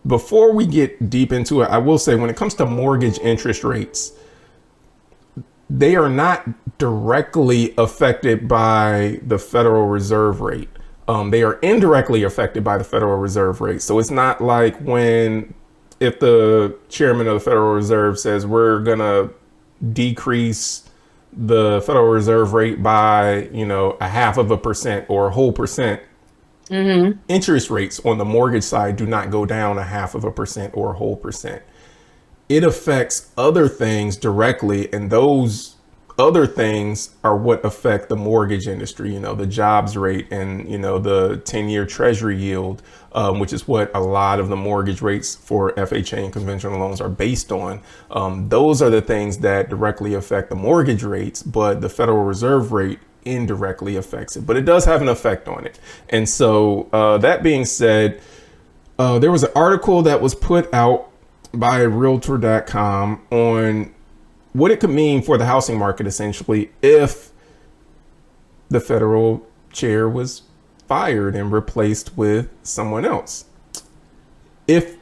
before we get deep into it, I will say when it comes to mortgage interest rates, they are not directly affected by the Federal Reserve rate. They are indirectly affected by the Federal Reserve rate. So it's not like if the chairman of the Federal Reserve says we're going to decrease the Federal Reserve rate by, a half of a percent or a whole percent, interest rates on the mortgage side do not go down a half of a percent or a whole percent. It affects other things directly, and those other things are what affect the mortgage industry, the jobs rate and, the 10-year treasury yield, which is what a lot of the mortgage rates for FHA and conventional loans are based on. Those are the things that directly affect the mortgage rates, but the Federal Reserve rate indirectly affects it, but it does have an effect on it. And so that being said, there was an article that was put out by realtor.com on what it could mean for the housing market, essentially, if the federal chair was fired and replaced with someone else. If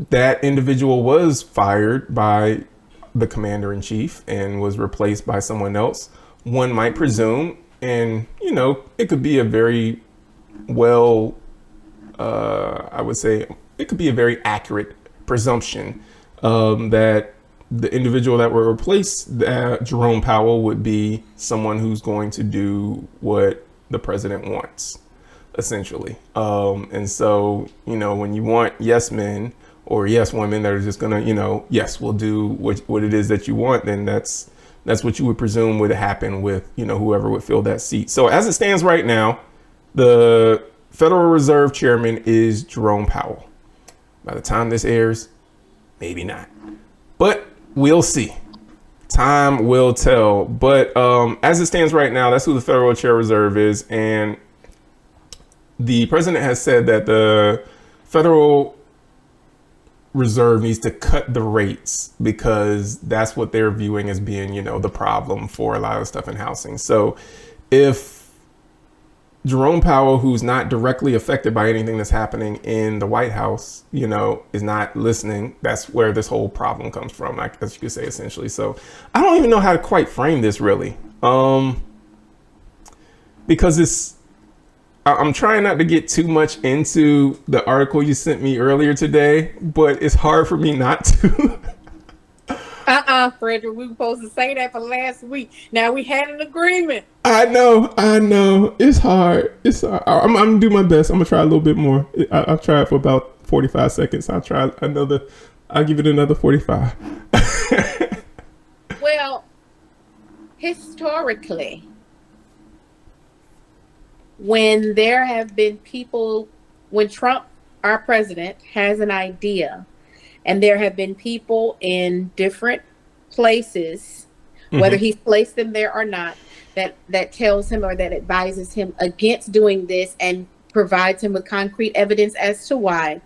that individual was fired by the commander in chief and was replaced by someone else, one might presume, and, it could be a very I would say it could be a very accurate presumption that the individual that will replace Jerome Powell would be someone who's going to do what the president wants, essentially. And so, when you want yes men or yes women that are just going to, yes, we'll do what it is that you want, then that's what you would presume would happen with, whoever would fill that seat. So as it stands right now, the Federal Reserve chairman is Jerome Powell. By the time this airs, maybe not. But we'll see. Time will tell. But as it stands right now, that's who the Federal Chair Reserve is. And the president has said that the Federal Reserve needs to cut the rates because that's what they're viewing as being, the problem for a lot of stuff in housing. So if Jerome Powell, who's not directly affected by anything that's happening in the White House, is not listening, that's where this whole problem comes from, as you could say, essentially. So I don't even know how to quite frame this, really, because I'm trying not to get too much into the article you sent me earlier today, but it's hard for me not to. Frederick, we were supposed to say that for last week. Now we had an agreement. I know. It's hard. I'm gonna do my best. I'm gonna try a little bit more. I'll try it for about 45 seconds. I'll give it another 45. Well, historically, when there have been people, when Trump, our president, has an idea, and there have been people in different places, whether he's placed them there or not, that tells him or that advises him against doing this and provides him with concrete evidence as to why,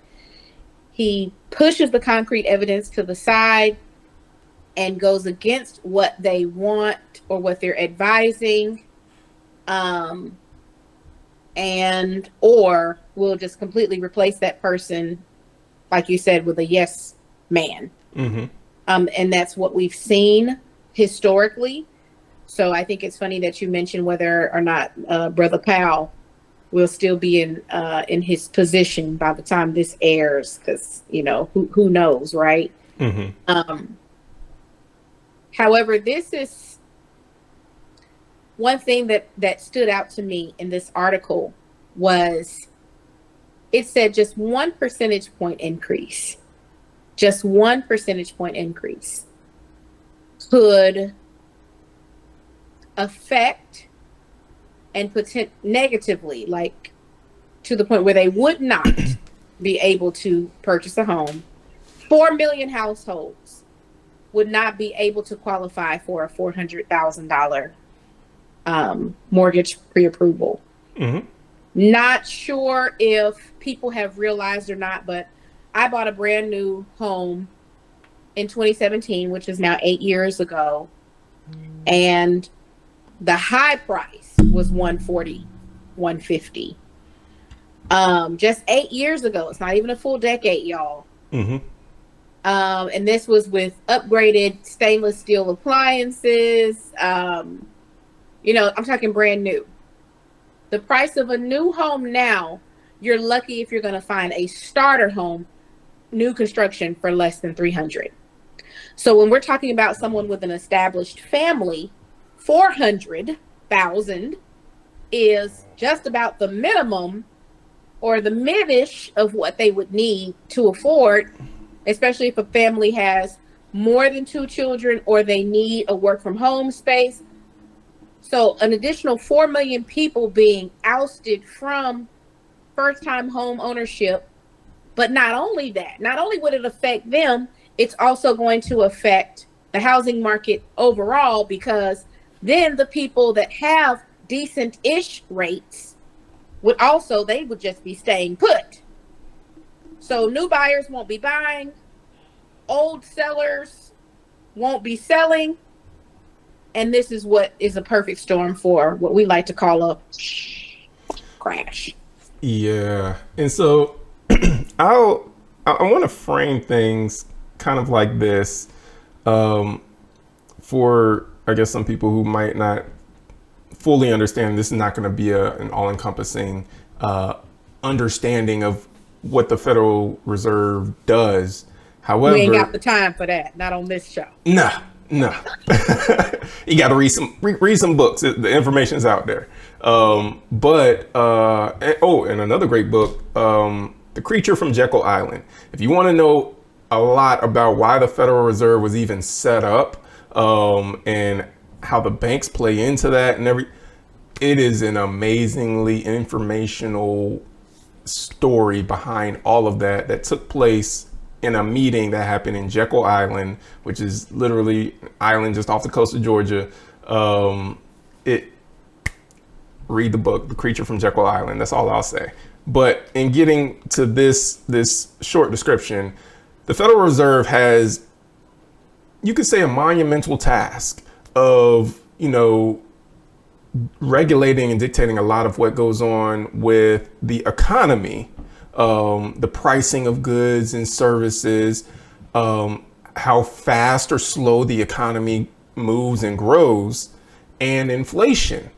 he pushes the concrete evidence to the side and goes against what they want or what they're advising, and or will just completely replace that person, like you said, with a yes man. And that's what we've seen historically. So I think it's funny that you mentioned whether or not Brother Powell will still be in his position by the time this airs, because who knows, right? However, this is one thing that stood out to me in this article was it said just 1 percentage point increase, just 1 percentage point increase could affect and negatively, like to the point where they would not be able to purchase a home. 4 million households would not be able to qualify for a $400,000 mortgage pre-approval. Not sure if people have realized or not, but I bought a brand new home in 2017, which is now 8 years ago, and the high price was $140,000, $150,000. Just 8 years ago. It's not even a full decade, y'all. Mm-hmm. And this was with upgraded stainless steel appliances. I'm talking brand new. The price of a new home now, you're lucky if you're going to find a starter home, new construction, for less than 300. So when we're talking about someone with an established family, 400,000 is just about the minimum or the midish of what they would need to afford, especially if a family has more than two children or they need a work from home space. So an additional 4 million people being ousted from first time home ownership. But not only that, not only would it affect them, it's also going to affect the housing market overall, because then the people that have decent-ish rates they would just be staying put. So new buyers won't be buying, old sellers won't be selling, and this is what is a perfect storm for what we like to call a crash. Yeah. And so I want to frame things kind of like this, for, I guess, some people who might not fully understand. This is not going to be an all-encompassing understanding of what the Federal Reserve does. We ain't However, got the time for that. Not on this show. nah. You got to read some books. The information's out there. And another great book, The Creature from Jekyll Island. If you want to know a lot about why the Federal Reserve was even set up, and how the banks play into that it is an amazingly informational story behind all of that took place in a meeting that happened in Jekyll Island, which is literally an island just off the coast of Georgia. Read the book, The Creature from Jekyll Island. That's all I'll say. But in getting to this short description, the Federal Reserve has, you could say, a monumental task of, regulating and dictating a lot of what goes on with the economy, the pricing of goods and services, how fast or slow the economy moves and grows, and inflation,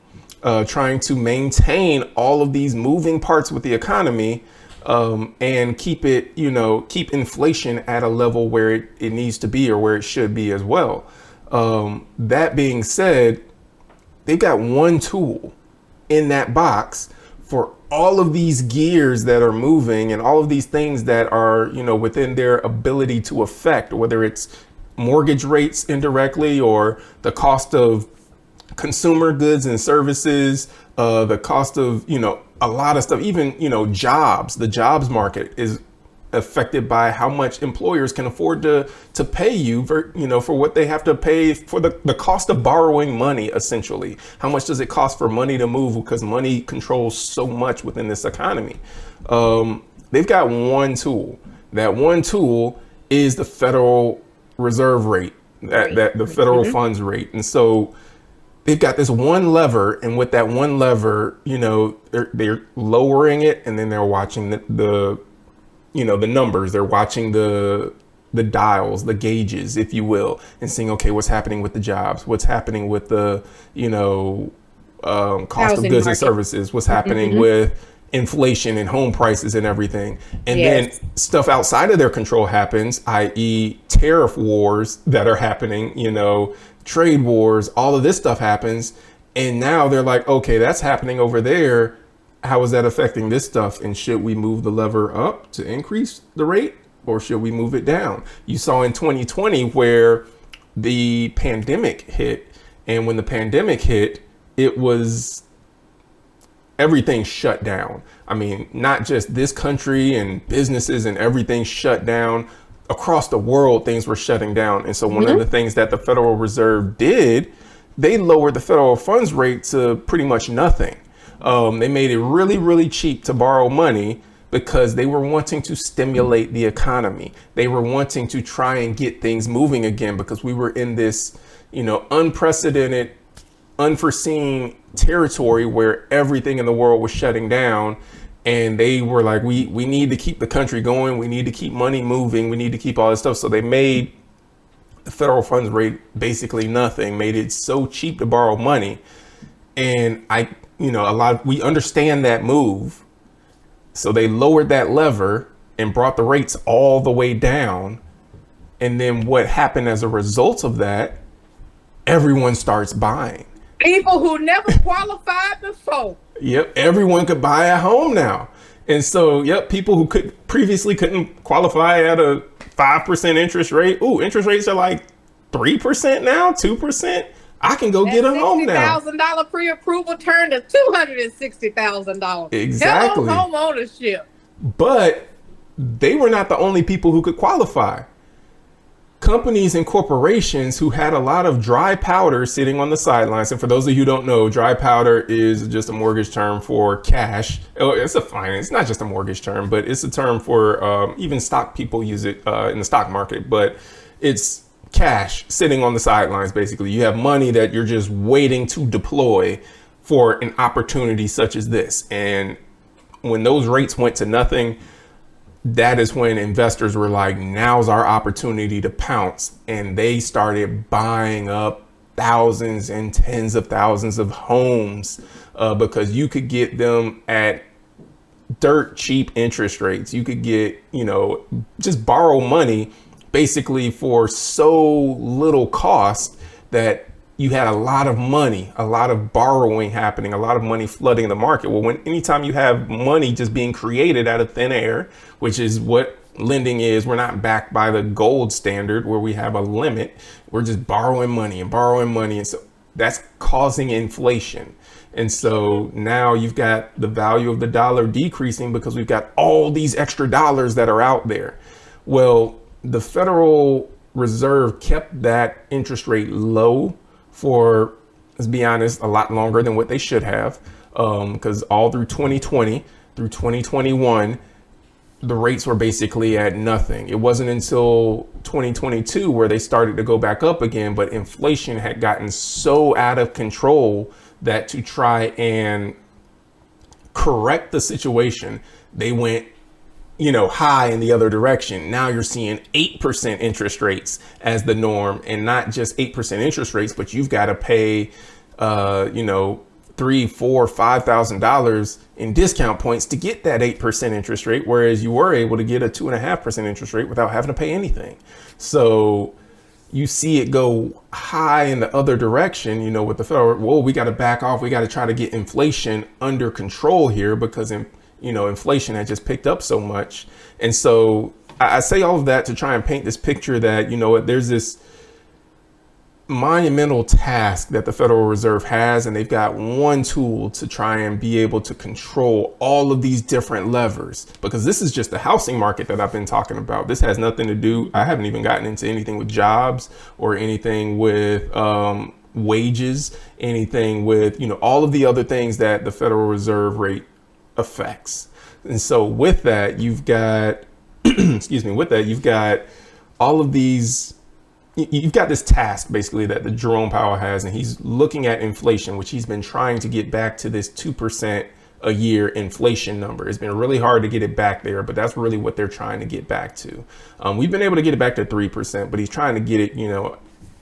trying to maintain all of these moving parts with the economy, and keep inflation at a level where it needs to be, or where it should be as well. That being said, they've got one tool in that box for all of these gears that are moving and all of these things that are, within their ability to affect, whether it's mortgage rates indirectly, or the cost of consumer goods and services, the cost of, a lot of stuff, even, jobs. The jobs market is affected by how much employers can afford to pay you for, for what they have to pay for the cost of borrowing money. Essentially, how much does it cost for money to move, because money controls so much within this economy. They've got one tool. That one tool is the Federal Reserve rate, that the federal funds rate. And so they've got this one lever, and with that one lever, they're lowering it, and then they're watching the numbers. They're watching the dials, the gauges, if you will, and seeing, okay, what's happening with the jobs, what's happening with the, cost Housing of goods market. And services, what's happening with inflation and home prices and everything. And Yes. then stuff outside of their control happens, i.e. tariff wars that are happening, trade wars, all of this stuff happens. And now they're like, okay, that's happening over there. How is that affecting this stuff? And should we move the lever up to increase the rate, or should we move it down? You saw in 2020 where the pandemic hit, and when the pandemic hit, it was everything shut down. I mean, not just this country, and businesses and everything shut down. Across the world, things were shutting down. And so one of the things that the Federal Reserve did, they lowered the federal funds rate to pretty much nothing. They made it really, really cheap to borrow money, because they were wanting to stimulate the economy. They were wanting to try and get things moving again, because we were in this, unprecedented, unforeseen territory where everything in the world was shutting down. and they were like, we need to keep the country going, we need to keep money moving, we need to keep all this stuff. So they made the federal funds rate basically nothing, made it so cheap to borrow money. And we understand that move. So they lowered that lever and brought the rates all the way down. And then what happened as a result of that, everyone starts buying. People who never qualified before. Yep, everyone could buy a home now. And so, yep, people who previously couldn't qualify at a 5% interest rate. Ooh, interest rates are like 3% now, 2%. I can go get a home now. $60,000 pre-approval turned to $260,000. Exactly. Hello, home ownership. But they were not the only people who could qualify. Companies and corporations who had a lot of dry powder sitting on the sidelines. And for those of you who don't know, dry powder is just a mortgage term for cash. It's a finance, not just a mortgage term, but it's a term for even stock people use it in the stock market. But it's cash sitting on the sidelines. Basically, you have money that you're just waiting to deploy for an opportunity such as this. And when those rates went to nothing, that is when investors were like, now's our opportunity to pounce. And they started buying up thousands and tens of thousands of homes because you could get them at dirt cheap interest rates. You could get, just borrow money basically for so little cost that you had a lot of money, a lot of borrowing happening, a lot of money flooding the market. Well, anytime you have money just being created out of thin air, which is what lending is, we're not backed by the gold standard where we have a limit. We're just borrowing money and borrowing money. And so that's causing inflation. And so now you've got the value of the dollar decreasing because we've got all these extra dollars that are out there. Well, the Federal Reserve kept that interest rate low for, let's be honest, a lot longer than what they should have, because all through 2020, through 2021, the rates were basically at nothing. It wasn't until 2022 where they started to go back up again, but inflation had gotten so out of control that to try and correct the situation, they went high in the other direction. Now you're seeing 8% interest rates as the norm, and not just 8% interest rates, but you've got to pay, $3,000, $4,000, $5,000 in discount points to get that 8% interest rate. Whereas you were able to get a 2.5% interest rate without having to pay anything. So you see it go high in the other direction, with the federal, well, we got to back off. We got to try to get inflation under control here because inflation had just picked up so much. And so I say all of that to try and paint this picture that, there's this monumental task that the Federal Reserve has, and they've got one tool to try and be able to control all of these different levers, because this is just the housing market that I've been talking about. This has nothing to do, I haven't even gotten into anything with jobs or anything with wages, anything with, all of the other things that the Federal Reserve rate affects. And so with that, you've got, you've got all of these, you've got this task basically that the Jerome Powell has, and he's looking at inflation, which he's been trying to get back to this 2% a year inflation number. It's been really hard to get it back there, but that's really what they're trying to get back to. We've been able to get it back to 3%, but he's trying to get it,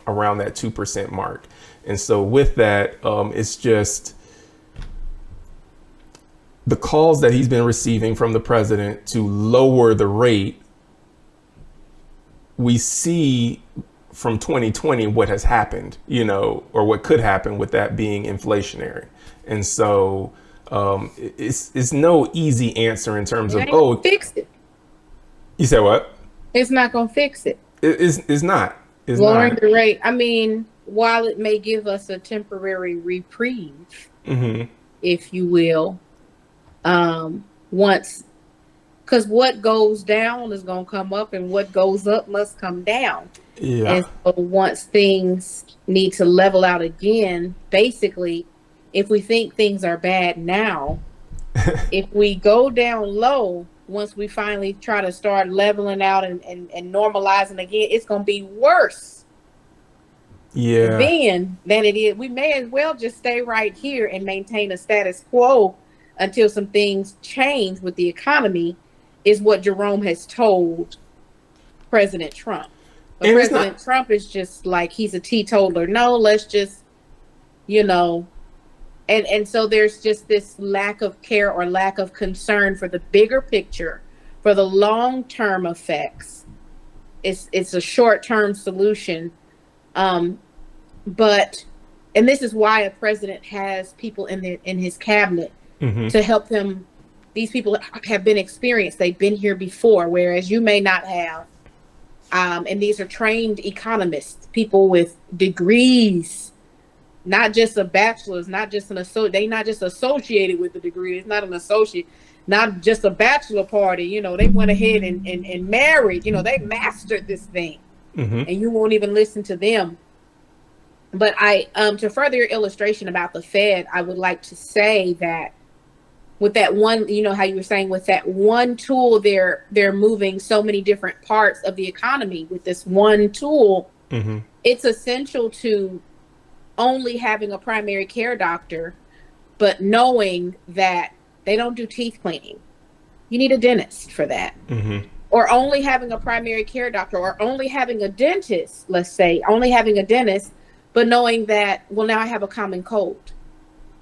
around that 2% mark. And so with that, it's just the calls that he's been receiving from the president to lower the rate. We see from 2020 what has happened, or what could happen with that being inflationary. And so it's no easy answer in terms of, fix it. You said what? It's not going to fix it. It's not. It's lowering not. the rate. I mean, while it may give us a temporary reprieve, if you will, because what goes down is going to come up, and what goes up must come down. Yeah. And so once things need to level out again, basically, if we think things are bad now, if we go down low, once we finally try to start leveling out and normalizing again, it's going to be worse. Then than it is. We may as well just stay right here and maintain a status quo until some things change with the economy, is what Jerome has told President Trump. But And it's President not. Trump is just like, he's a teetotaler. No, let's just, you know, and so there's just this lack of care or lack of concern for the bigger picture, for the long-term effects. It's a short-term solution. But and this is why a president has people in his cabinet to help them. These people have been experienced. They've been here before, whereas you may not have. And these are trained economists, people with degrees, not just a bachelor's, not just an associate. They not just associated with the degree. It's not an associate, not just a bachelor party. You know, they went ahead and married. You know, they mastered this thing, and you won't even listen to them. But to further your illustration about the Fed, I would like to say that with that one, you know, how you were saying with that one tool, they're moving so many different parts of the economy with this one tool. It's essential to only having a primary care doctor, but knowing that they don't do teeth cleaning. You need a dentist for that. Or only having a primary care doctor, or only having a dentist, let's say, only having a dentist, but knowing that, well, now I have a common cold.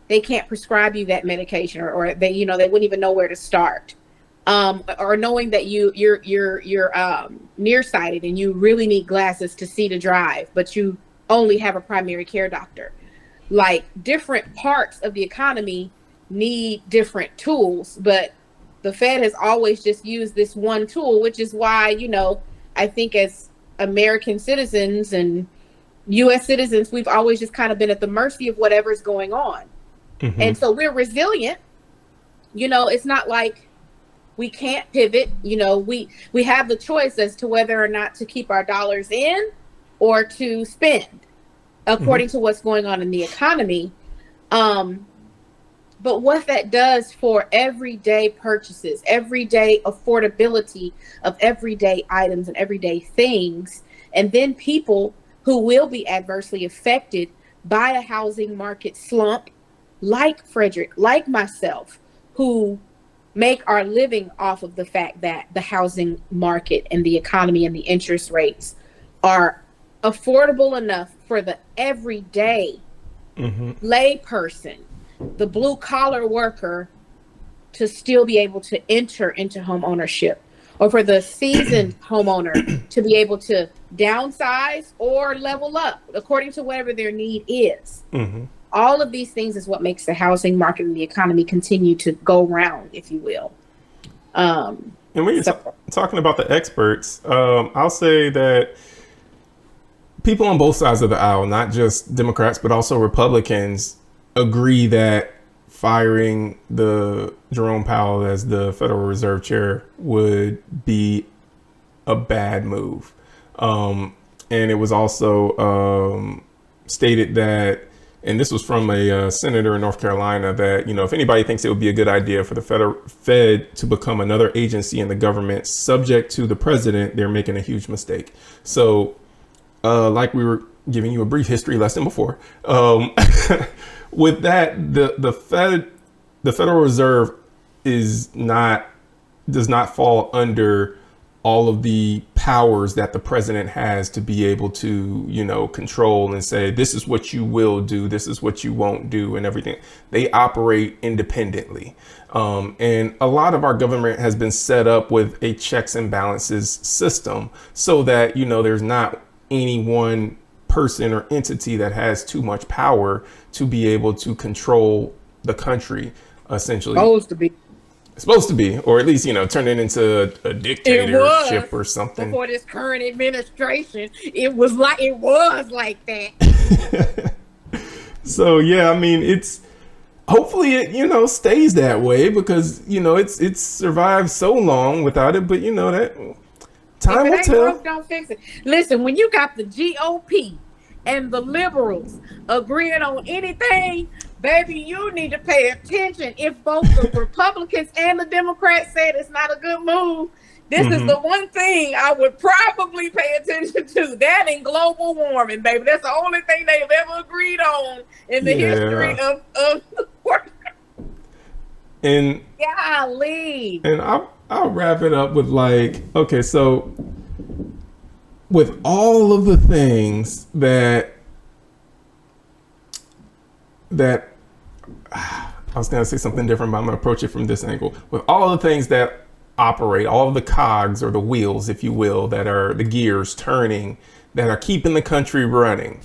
They can't prescribe you that medication, or they, you know, they wouldn't even know where to start. Or knowing that you're nearsighted and you really need glasses to see to drive, but you only have a primary care doctor. Like, different parts of the economy need different tools, but the Fed has always just used this one tool, which is why, you know, I think as American citizens and U.S. citizens, we've always just kind of been at the mercy of whatever's going on. And so we're resilient. You know, it's not like we can't pivot. You know, we have the choice as to whether or not to keep our dollars in or to spend according to what's going on in the economy. But what that does for everyday purchases, everyday affordability of everyday items and everyday things, and then people who will be adversely affected by a housing market slump, like Frederick, like myself, who make our living off of the fact that the housing market and the economy and the interest rates are affordable enough for the everyday lay person, the blue collar worker, to still be able to enter into home ownership, or for the seasoned homeowner to be able to downsize or level up according to whatever their need is. All of these things is what makes the housing market and the economy continue to go round, if you will. And when you're talking about the experts, I'll say that people on both sides of the aisle, not just Democrats, but also Republicans, agree that firing the Jerome Powell as the Federal Reserve Chair would be a bad move. And it was also stated that, and this was from a senator in North Carolina, that, you know, if anybody thinks it would be a good idea for the Fed to become another agency in the government subject to the president, they're making a huge mistake. So like we were giving you a brief history lesson before, with that, the Federal Reserve does not fall under all of the powers that the president has to be able to, you know, control and say, this is what you will do, this is what you won't do, and everything. They operate independently. And a lot of our government has been set up with a checks and balances system so that, you know, there's not any one person or entity that has too much power to be able to control the country, essentially. Supposed to be, or at least, you know, turn it into a dictatorship or something. Before this current administration, it was like that. So yeah, I mean, it's hopefully it, you know, stays that way, because, you know, it's survived so long without it. But you know, that time will tell. Broke, don't fix it. Listen, when you got the GOP and the liberals agreeing on anything, baby, you need to pay attention. If both the Republicans and the Democrats said it's not a good move, this is the one thing I would probably pay attention to. That and global warming, baby. That's the only thing they've ever agreed on in the history of And Golly. I'll wrap it up with like, okay, so with all of the things that I was gonna say something different, but I'm gonna approach it from this angle. With all the things that operate, all of the cogs or the wheels, if you will, that are the gears turning, that are keeping the country running,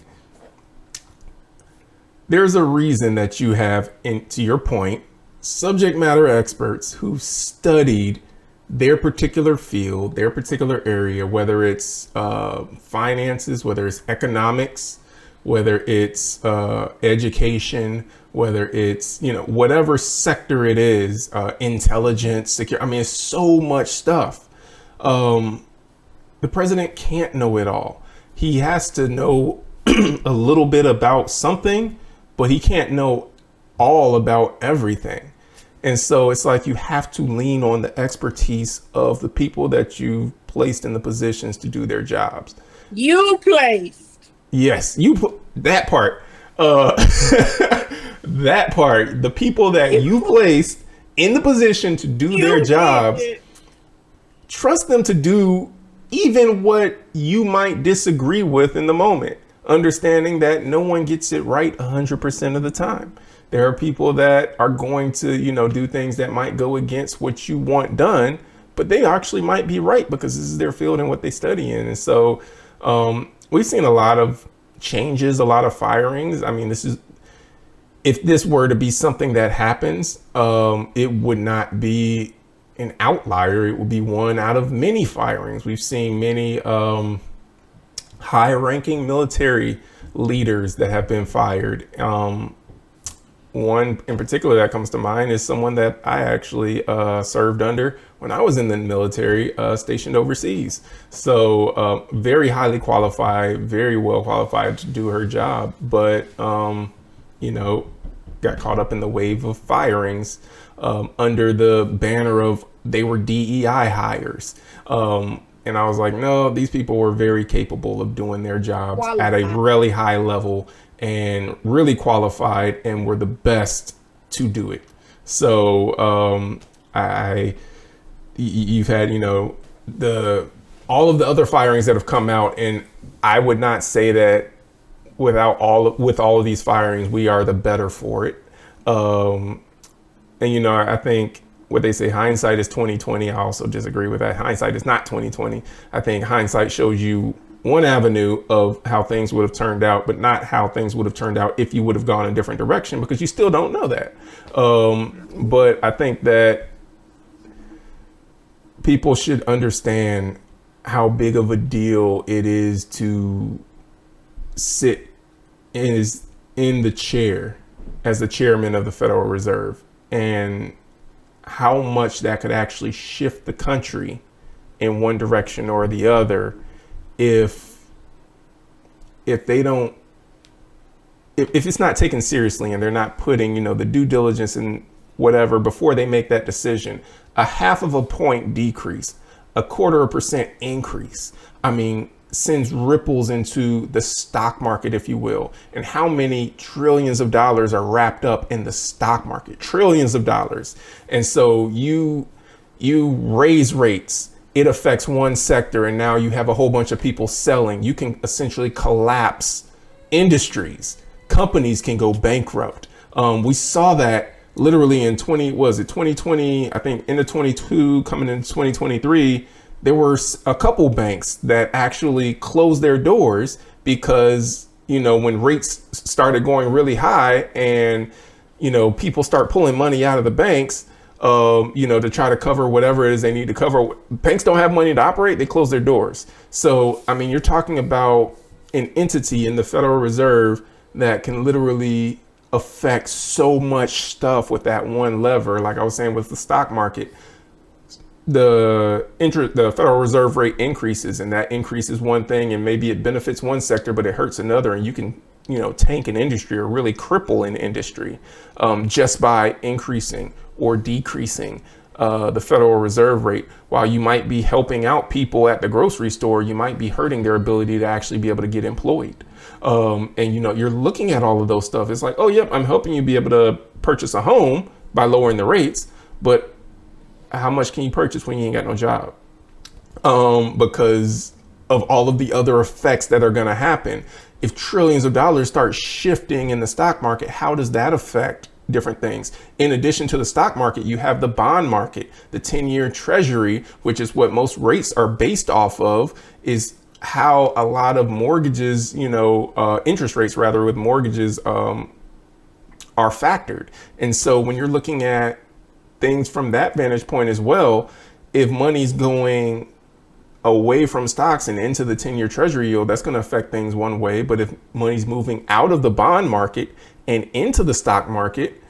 there's a reason that you have, to your point, subject matter experts who've studied their particular field, their particular area, whether it's finances, whether it's economics, whether it's education, whether it's, whatever sector it is, intelligence, security. I mean, it's so much stuff. The president can't know it all. He has to know a little bit about something, but he can't know all about everything. And so it's like you have to lean on the expertise of the people that you've placed in the positions to do their jobs. You placed. Yes, you put that part. That part, the people that you placed in the position to do their jobs, trust them to do even what you might disagree with in the moment, understanding that no one gets it right 100% of the time. There are people that are going to, do things that might go against what you want done, but they actually might be right because this is their field and what they study in. And so we've seen a lot of changes, a lot of firings. I mean, if this were to be something that happens, it would not be an outlier. It would be one out of many firings. We've seen many high-ranking military leaders that have been fired. One in particular that comes to mind is someone that I actually served under when I was in the military, stationed overseas. So very highly qualified, very well qualified to do her job, but got caught up in the wave of firings under the banner of they were DEI hires. And I was like, no, these people were very capable of doing their jobs at a really high level and really qualified and were the best to do it. So you've had, all of the other firings that have come out, and I would not say that with all of these firings, we are the better for it. And, I think what they say, hindsight is 2020. I also disagree with that. Hindsight is not 2020. I think hindsight shows you one avenue of how things would have turned out, but not how things would have turned out if you would have gone a different direction, because you still don't know that. But I think that people should understand how big of a deal it is to sit in the chair as the chairman of the Federal Reserve, and how much that could actually shift the country in one direction or the other if it's not taken seriously and they're not putting, the due diligence and whatever before they make that decision. A 0.5 point decrease, 0.25% increase, I mean, sends ripples into the stock market, if you will. And how many trillions of dollars are wrapped up in the stock market? Trillions of dollars. And so you raise rates, it affects one sector, and now you have a whole bunch of people selling. You can essentially collapse industries. Companies can go bankrupt. We saw that literally in 2020, I think into 22, coming into 2023, there were a couple banks that actually closed their doors because, when rates started going really high and, people start pulling money out of the banks, to try to cover whatever it is they need to cover. Banks don't have money to operate. They close their doors. So, I mean, you're talking about an entity in the Federal Reserve that can literally affect so much stuff with that one lever. Like I was saying with the stock market, the Federal Reserve rate increases, and that increases one thing, and maybe it benefits one sector, but it hurts another. And you can, tank an industry or really cripple an industry just by increasing or decreasing the Federal Reserve rate. While you might be helping out people at the grocery store, you might be hurting their ability to actually be able to get employed. And you're looking at all of those stuff. It's like, oh, yep, I'm helping you be able to purchase a home, by lowering the rates, but how much can you purchase when you ain't got no job? Because of all of the other effects that are going to happen. If trillions of dollars start shifting in the stock market, how does that affect different things? In addition to the stock market, you have the bond market, the 10-year treasury, which is what most rates are based off of, is how a lot of mortgages, interest rates rather with mortgages are factored. And so when you're looking at things from that vantage point as well, if money's going away from stocks and into the 10-year treasury yield, that's going to affect things one way. But if money's moving out of the bond market and into the stock market,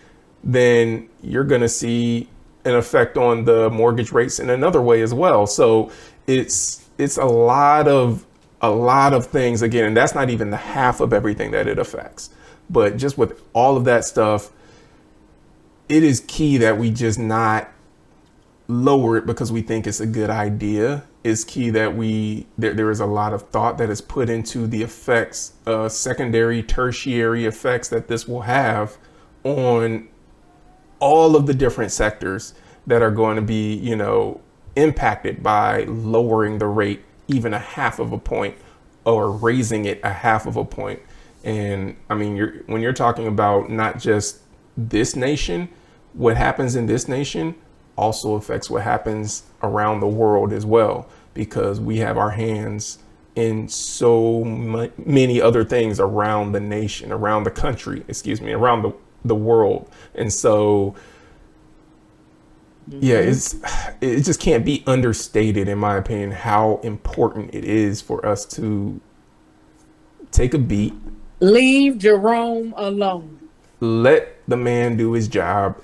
then you're going to see an effect on the mortgage rates in another way as well. So it's a lot of things again, and that's not even the half of everything that it affects. But just with all of that stuff, it is key that we just not lower it because we think it's a good idea. It's key that there is a lot of thought that is put into the effects, secondary, tertiary effects that this will have on all of the different sectors that are going to be, impacted by lowering the rate even a half of a point or raising it a half of a point. And I mean, when you're talking about not just this nation, what happens in this nation also affects what happens around the world as well, because we have our hands in so many other things around the nation, around the country, around the world. And so, yeah, it just can't be understated, in my opinion, how important it is for us to take a beat. Leave Jerome alone. Let the man do his job.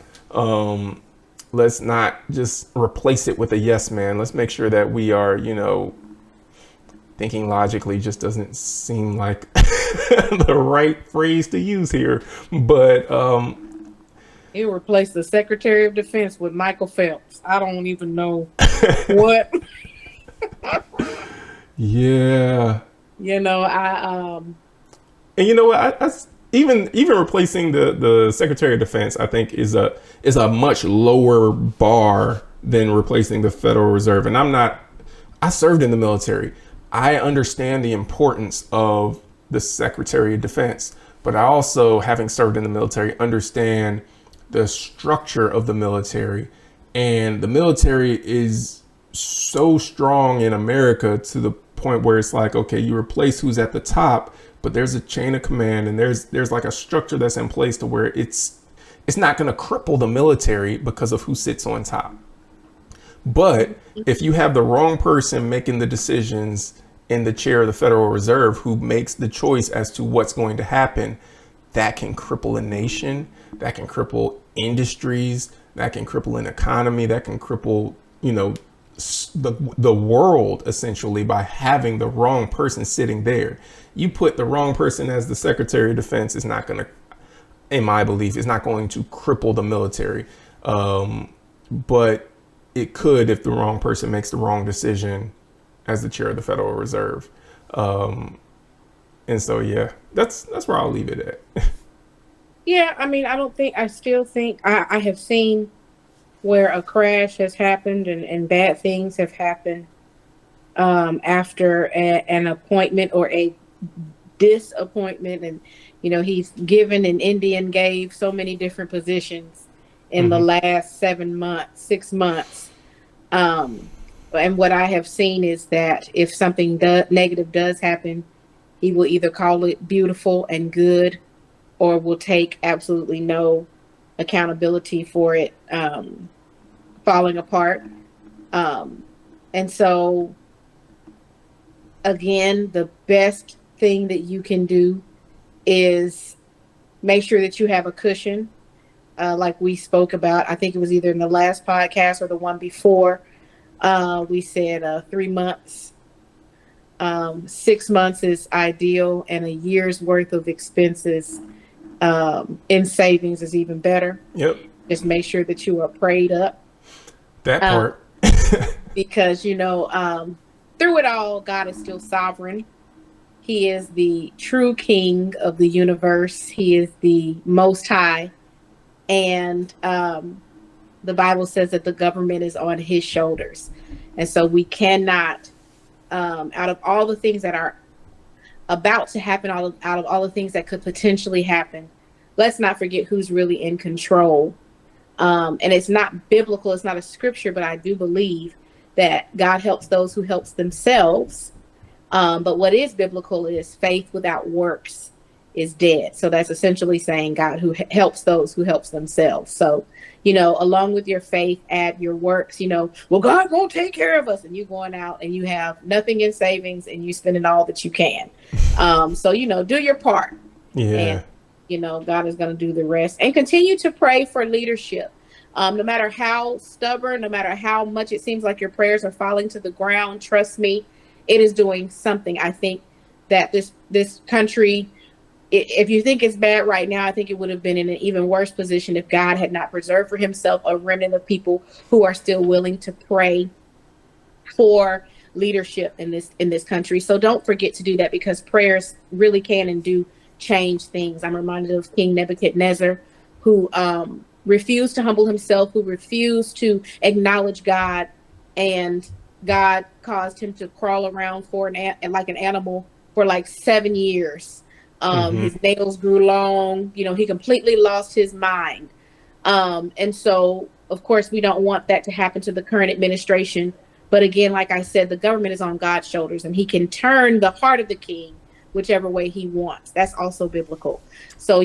Let's not just replace it with a yes man. Let's make sure that we are, thinking logically just doesn't seem like the right phrase to use here. But he replaced the Secretary of Defense with Michael Phelps. I don't even know what. Yeah. And you know what? I even replacing the Secretary of Defense, I think is a much lower bar than replacing the Federal Reserve. And I served in the military. I understand the importance of the Secretary of Defense, but I also, having served in the military, understand the structure of the military. And the military is so strong in America to the point where it's like, okay, you replace who's at the top, but there's a chain of command and there's like a structure that's in place to where it's not going to cripple the military because of who sits on top. But if you have the wrong person making the decisions in the chair of the Federal Reserve, who makes the choice as to what's going to happen, that can cripple a nation, that can cripple industries, that can cripple an economy, that can cripple, the world, essentially, by having the wrong person sitting there. You put the wrong person as the Secretary of Defense, is not going to, in my belief, is not going to cripple the military. But it could if the wrong person makes the wrong decision as the chair of the Federal Reserve. And so, yeah, that's where I'll leave it at. Yeah, I mean, I still think I have seen where a crash has happened and bad things have happened after an appointment or a disappointment. And, he's given and Indian gave so many different positions in the last 6 months. And what I have seen is that if something negative does happen, he will either call it beautiful and good, or will take absolutely no accountability for it falling apart. And so, again, the best thing that you can do is make sure that you have a cushion, like we spoke about. I think it was either in the last podcast or the one before. We said 3 months. 6 months is ideal, and a year's worth of expenses in savings is even better. Yep. Just make sure that you are prayed up. That part. Because, through it all, God is still sovereign. He is the true king of the universe. He is the most high. And the Bible says that the government is on his shoulders. And so we cannot, out of all the things that are about to happen, out of all the things that could potentially happen, let's not forget who's really in control. And it's not biblical, it's not a scripture, but I do believe that God helps those who helps themselves. But what is biblical is faith without works is dead. So that's essentially saying God who helps those who helps themselves. So, along with your faith, add your works, well, God won't take care of us. And you going out and you have nothing in savings and you spending all that you can. So, do your part. Yeah. And, God is going to do the rest, and continue to pray for leadership. No matter how stubborn, no matter how much it seems like your prayers are falling to the ground, trust me, it is doing something. I think that this country, if you think it's bad right now, I think it would have been in an even worse position if God had not preserved for himself a remnant of people who are still willing to pray for leadership in this country. So don't forget to do that, because prayers really can and do change things. I'm reminded of King Nebuchadnezzar, who refused to humble himself, who refused to acknowledge God, and God caused him to crawl around like an animal for like 7 years. His nails grew long. He completely lost his mind. And so, of course, we don't want that to happen to the current administration. But again, like I said, the government is on God's shoulders, and he can turn the heart of the king whichever way he wants. That's also biblical. So,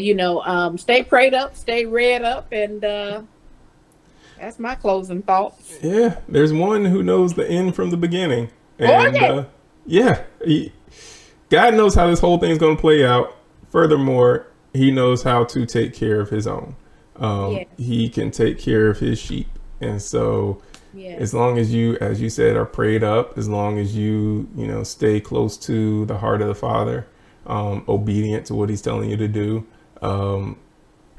stay prayed up, stay read up, and that's my closing thoughts. Yeah, there's one who knows the end from the beginning. Oh, And yeah. yeah, God knows how this whole thing's going to play out. Furthermore, he knows how to take care of his own. Yeah. He can take care of his sheep. And so Yeah. as long as you, as you said, are prayed up, as long as you, stay close to the heart of the Father, obedient to what he's telling you to do,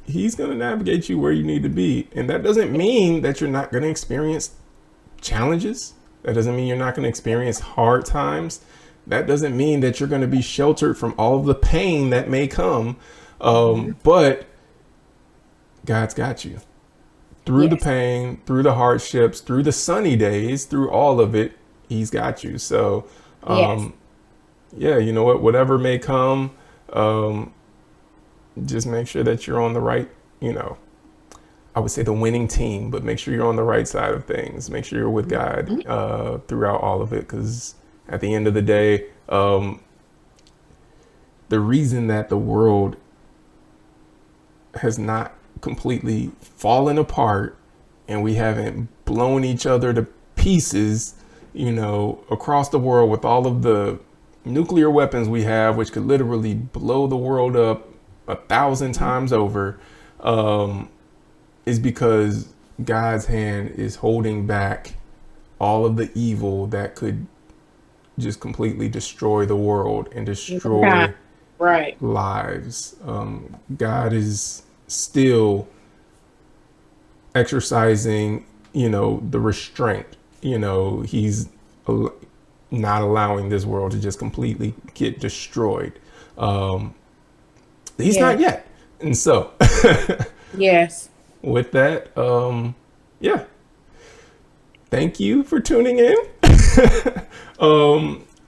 he's going to navigate you where you need to be. And that doesn't mean that you're not going to experience challenges. That doesn't mean you're not going to experience hard times. That doesn't mean that you're going to be sheltered from all of the pain that may come. But God's got you through the pain, through the hardships, through the sunny days, through all of it. He's got you. So, yeah, you know what, whatever may come, just make sure that you're on the right, I would say the winning team, but make sure you're on the right side of things. Make sure you're with God throughout all of it, because at the end of the day, the reason that the world has not completely fallen apart and we haven't blown each other to pieces, across the world with all of the nuclear weapons we have, which could literally blow the world up 1,000 times over, is because God's hand is holding back all of the evil that could just completely destroy the world and destroy lives. God is still exercising, the restraint. He's not allowing this world to just completely get destroyed. He's not yet. And so, with that, yeah. Thank you for tuning in.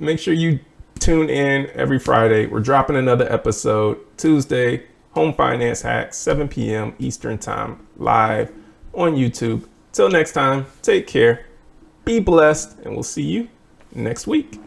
Make sure you tune in every Friday. We're dropping another episode Tuesday, Home Finance Hacks, 7 p.m. Eastern Time, live on YouTube. Till next time, take care, be blessed, and we'll see you next week.